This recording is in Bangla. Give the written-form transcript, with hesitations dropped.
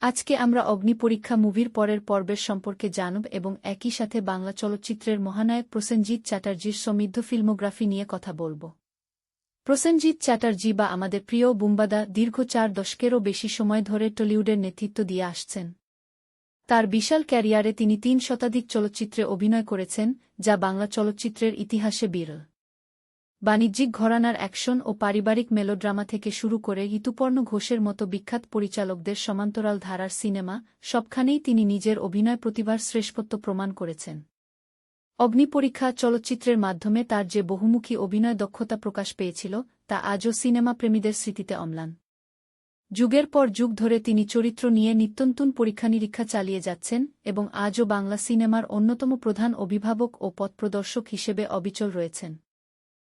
আজকে আমরা অগ্নিপরীক্ষা মুভির পরের পর্বের সম্পর্কে জানব এবং একই সাথে বাংলা চলচ্চিত্রের মহানায়ক প্রসেনজিৎ চ্যাটার্জির সমৃদ্ধ ফিল্মোগ্রাফি নিয়ে কথা বলব। প্রসেনজিৎ চ্যাটার্জি বা আমাদের প্রিয় বুম্বাদা দীর্ঘ 4 দশকেরও বেশি সময় ধরে টলিউডের নেতৃত্ব দিয়ে আসছেন। তার বিশাল ক্যারিয়ারে তিনি 3 শতাধিক চলচ্চিত্রে অভিনয় করেছেন, যা বাংলা চলচ্চিত্রের ইতিহাসে বিরল। বাণিজ্যিক ঘরানার অ্যাকশন ও পারিবারিক মেলোড্রামা থেকে শুরু করে ঋতুপর্ণ ঘোষের মতো বিখ্যাত পরিচালকদের সমান্তরাল ধারার সিনেমা, সবখানেই তিনি নিজের অভিনয় প্রতিভার শ্রেষ্ঠত্ব প্রমাণ করেছেন। অগ্নিপরীক্ষা চলচ্চিত্রের মাধ্যমে তার যে বহুমুখী অভিনয় দক্ষতা প্রকাশ পেয়েছিল, তা আজও সিনেমা প্রেমীদের স্মৃতিতে অম্লান। যুগের পর যুগ ধরে তিনি চরিত্র নিয়ে নিত্যনতুন পরীক্ষা-নিরীক্ষা চালিয়ে যাচ্ছেন এবং আজও বাংলা সিনেমার অন্যতম প্রধান অভিভাবক ও পথপ্রদর্শক হিসেবে অবিচল রয়েছেন।